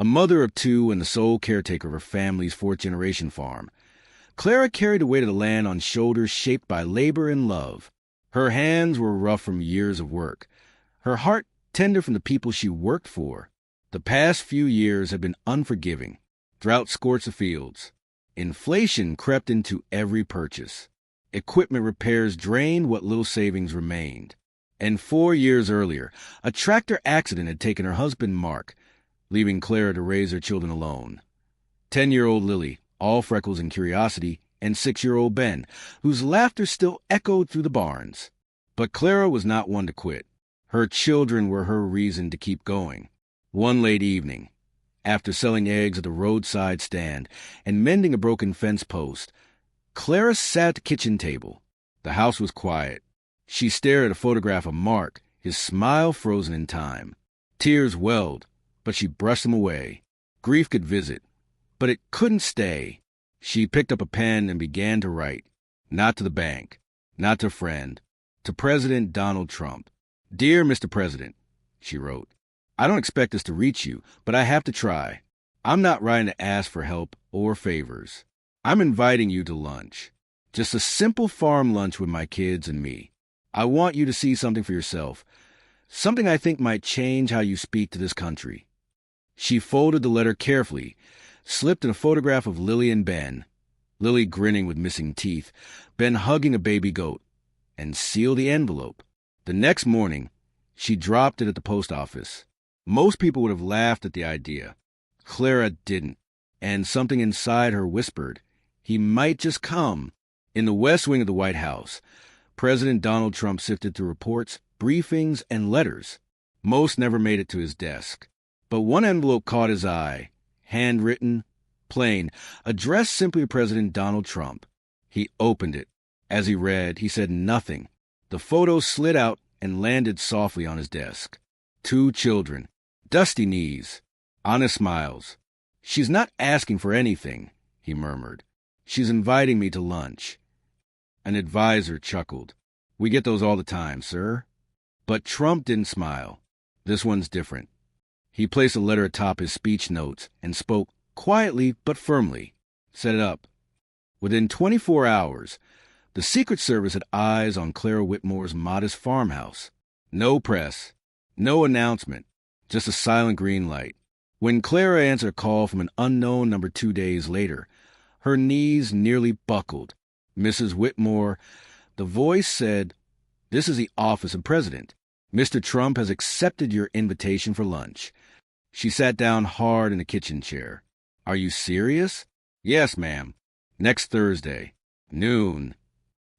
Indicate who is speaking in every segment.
Speaker 1: A mother of two and the sole caretaker of her family's fourth-generation farm, Clara carried the weight of the land on shoulders shaped by labor and love. Her hands were rough from years of work, her heart tender from the people she worked for. The past few years have been unforgiving. Drought scorched the fields. Inflation crept into every purchase. Equipment repairs drained what little savings remained. And 4 years earlier, a tractor accident had taken her husband, Mark, leaving Clara to raise her children alone. 10-year-old Lily, all freckles and curiosity, and 6-year-old Ben, whose laughter still echoed through the barns. But Clara was not one to quit. Her children were her reason to keep going. One late evening, after selling eggs at the roadside stand and mending a broken fence post, Clara sat at the kitchen table. The house was quiet. She stared at a photograph of Mark, his smile frozen in time. Tears welled, but she brushed them away. Grief could visit, but it couldn't stay. She picked up a pen and began to write. Not to the bank, not to a friend, to President Donald Trump. "Dear Mr. President," she wrote, "I don't expect this to reach you, but I have to try. I'm not writing to ask for help or favors. I'm inviting you to lunch. Just a simple farm lunch with my kids and me. I want you to see something for yourself, something I think might change how you speak to this country." She folded the letter carefully, slipped in a photograph of Lily and Ben, Lily grinning with missing teeth, Ben hugging a baby goat, and sealed the envelope. The next morning, she dropped it at the post office. Most people would have laughed at the idea. Clara didn't, and something inside her whispered, he might just come. In the West Wing of the White House, President Donald Trump sifted through reports, briefings, and letters. Most never made it to his desk. But one envelope caught his eye, handwritten, plain, addressed simply to President Donald Trump. He opened it. As he read, he said nothing. The photo slid out and landed softly on his desk. 2 children, dusty knees, honest smiles. "She's not asking for anything," he murmured. "She's inviting me to lunch." An advisor chuckled. "We get those all the time, sir." But Trump didn't smile. This one's different. He placed a letter atop his speech notes and spoke quietly but firmly. "Set it up." Within 24 hours, the Secret Service had eyes on Clara Whitmore's modest farmhouse. No press, no announcement, just a silent green light. When Clara answered a call from an unknown number 2 days later, her knees nearly buckled. "Mrs. Whitmore," the voice said, "this is the office of President. Mr. Trump has accepted your invitation for lunch." She sat down hard in the kitchen chair. "Are you serious?" "Yes, ma'am. Next Thursday. Noon."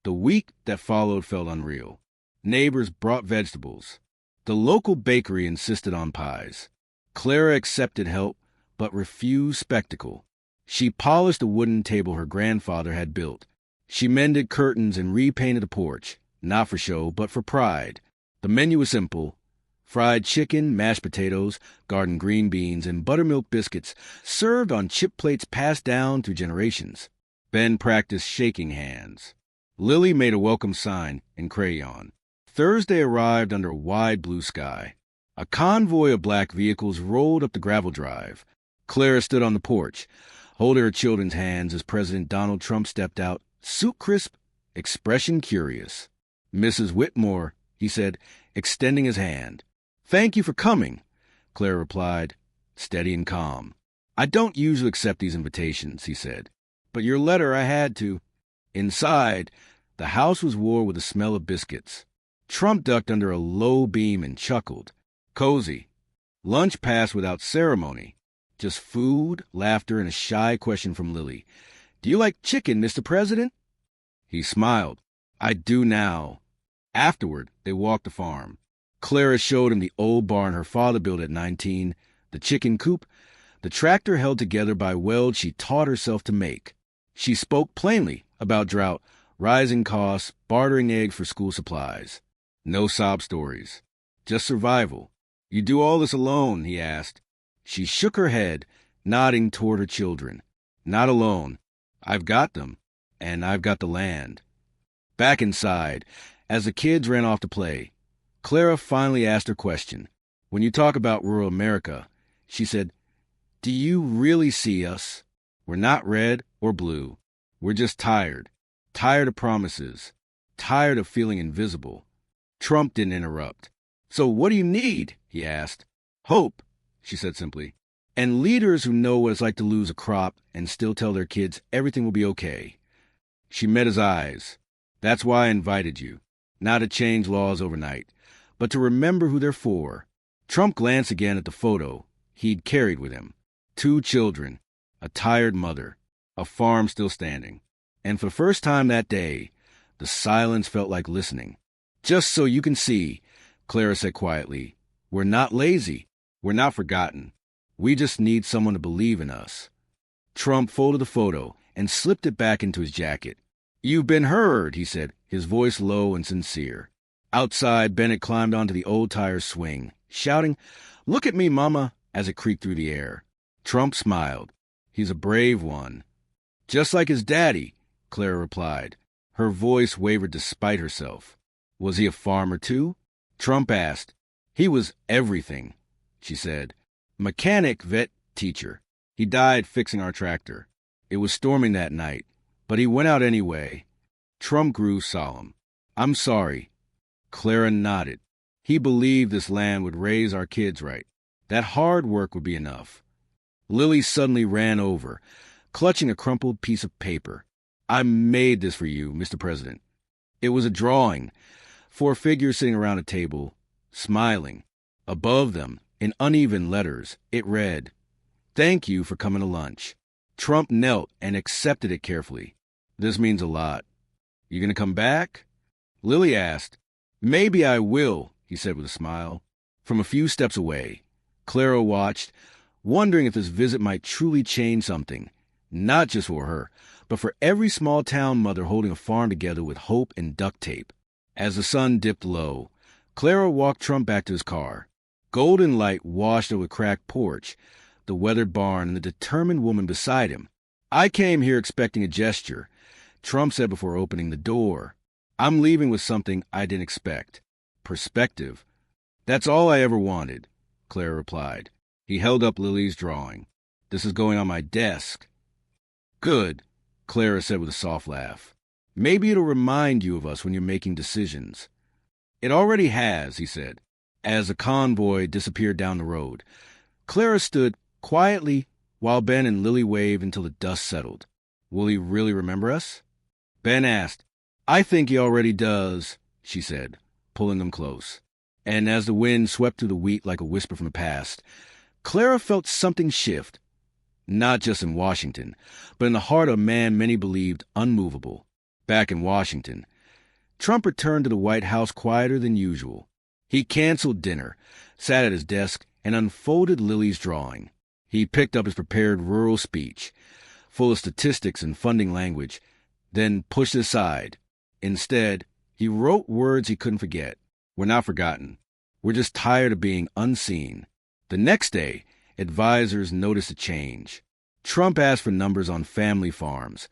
Speaker 1: The week that followed felt unreal. Neighbors brought vegetables. The local bakery insisted on pies. Clara accepted help, but refused spectacle. She polished the wooden table her grandfather had built. She mended curtains and repainted the porch, not for show, but for pride. The menu was simple: fried chicken, mashed potatoes, garden green beans, and buttermilk biscuits served on chip plates passed down through generations. Ben practiced shaking hands. Lily made a welcome sign in crayon. Thursday arrived under a wide blue sky. A convoy of black vehicles rolled up the gravel drive. Clara stood on the porch, holding her children's hands as President Donald Trump stepped out, suit crisp, expression curious. "Mrs. Whitmore," he said, extending his hand. "Thank you for coming," Clara replied, steady and calm. "I don't usually accept these invitations," he said, "but your letter I had to." Inside, the house was warm with the smell of biscuits. Trump ducked under a low beam and chuckled. Cozy. Lunch passed without ceremony. Just food, laughter, and a shy question from Lily. "Do you like chicken, Mr. President?" He smiled. "I do now." Afterward, they walked the farm. Clara showed him the old barn her father built at 19, the chicken coop, the tractor held together by welds she taught herself to make. She spoke plainly about drought, rising costs, bartering eggs for school supplies. No sob stories. Just survival. "You do all this alone?" he asked. She shook her head, nodding toward her children. "Not alone. I've got them, and I've got the land." Back inside, as the kids ran off to play, Clara finally asked her question. "When you talk about rural America," she said, Do you really see us? We're not red or blue. We're just tired. Tired of promises. Tired of feeling invisible. Trump didn't interrupt. So what do you need? He asked. Hope, she said simply. And leaders who know what it's like to lose a crop and still tell their kids everything will be okay. She met his eyes. That's why I invited you. Not to change laws overnight, but to remember who they're for. Trump glanced again at the photo he'd carried with him. 2 children, a tired mother, a farm still standing. And for the first time that day, the silence felt like listening. Just so you can see, Clara said quietly, we're not lazy. We're not forgotten. We just need someone to believe in us. Trump folded the photo and slipped it back into his jacket. You've been heard, he said, his voice low and sincere. Outside, Bennett climbed onto the old tire swing, shouting, Look at me, Mama, as it creaked through the air. Trump smiled. He's a brave one. Just like his daddy, Clara replied. Her voice wavered despite herself. Was he a farmer too? Trump asked. He was everything, she said. Mechanic, vet, teacher. He died fixing our tractor. It was storming that night, but he went out anyway. Trump grew solemn. I'm sorry. Clara nodded. He believed this land would raise our kids right. That hard work would be enough. Lily suddenly ran over, clutching a crumpled piece of paper. I made this for you, Mr. President. It was a drawing. 4 figures sitting around a table, smiling. Above them, in uneven letters, it read, Thank you for coming to lunch. Trump knelt and accepted it carefully. This means a lot. You gonna come back? Lily asked. Maybe I will, he said with a smile. From a few steps away, Clara watched, wondering if this visit might truly change something, not just for her, but for every small-town mother holding a farm together with hope and duct tape. As the sun dipped low, Clara walked Trump back to his car. Golden light washed over the cracked porch, the weathered barn, and the determined woman beside him. I came here expecting a gesture, Trump said before opening the door. I'm leaving with something I didn't expect. Perspective. That's all I ever wanted, Clara replied. He held up Lily's drawing. This is going on my desk. Good, Clara said with a soft laugh. Maybe it'll remind you of us when you're making decisions. It already has, he said, as a convoy disappeared down the road. Clara stood quietly while Ben and Lily waved until the dust settled. Will he really remember us? Ben asked. I think he already does, she said, pulling them close. And as the wind swept through the wheat like a whisper from the past, Clara felt something shift, not just in Washington, but in the heart of a man many believed unmovable. Back in Washington, Trump returned to the White House quieter than usual. He canceled dinner, sat at his desk, and unfolded Lily's drawing. He picked up his prepared rural speech, full of statistics and funding language, then pushed it aside. Instead, he wrote words he couldn't forget. We're not forgotten. We're just tired of being unseen. The next day, advisors noticed a change. Trump asked for numbers on family farms,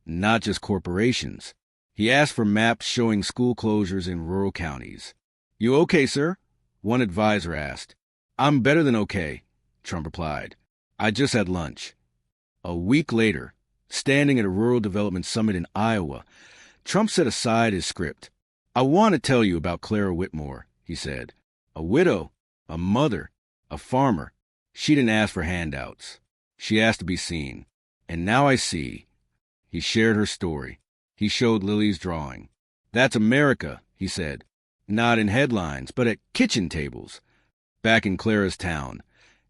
Speaker 1: not just corporations. He asked for maps showing school closures in rural counties. You okay, sir? One advisor asked. I'm better than okay, Trump replied. I just had lunch. A week later, standing at a rural development summit in Iowa, Trump set aside his script. I want to tell you about Clara Whitmore, he said. A widow, a mother, a farmer. She didn't ask for handouts. She asked to be seen. And now I see. He shared her story. He showed Lily's drawing. That's America, he said. Not in headlines, but at kitchen tables. Back in Clara's town,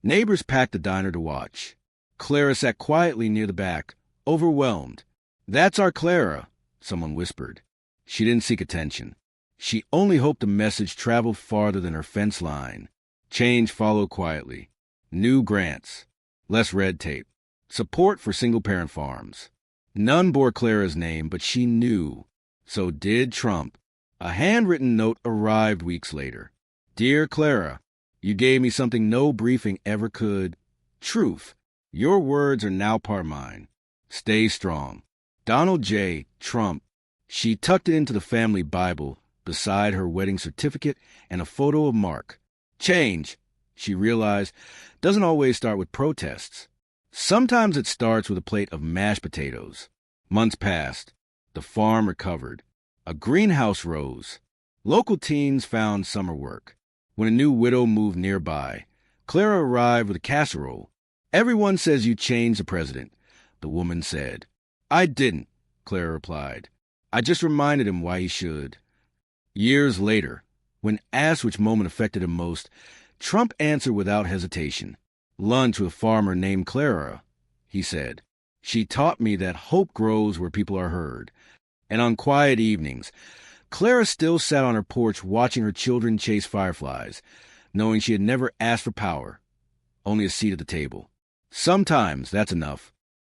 Speaker 1: neighbors packed the diner to watch. Clara sat quietly near the back, overwhelmed. That's our Clara, someone whispered. She didn't seek attention. She only hoped the message traveled farther than her fence line. Change followed quietly. New grants. Less red tape. Support for single-parent farms. None bore Clara's name, but she knew. So did Trump. A handwritten note arrived weeks later. Dear Clara, you gave me something no briefing ever could. Truth. Your words are now part of mine. Stay strong. Donald J. Trump. She tucked it into the family Bible beside her wedding certificate and a photo of Mark. Change, she realized, doesn't always start with protests. Sometimes it starts with a plate of mashed potatoes. Months passed. The farm recovered. A greenhouse rose. Local teens found summer work. When a new widow moved nearby, Clara arrived with a casserole. "Everyone says you changed the president," the woman said. "I didn't," Clara replied. "I just reminded him why he should." Years later, when asked which moment affected him most, Trump answered without hesitation. "Lunch with a farmer named Clara," he said. "She taught me that hope grows where people are heard." And on quiet evenings, Clara still sat on her porch watching her children chase fireflies, knowing she had never asked for power, only a seat at the table. Sometimes that's enough.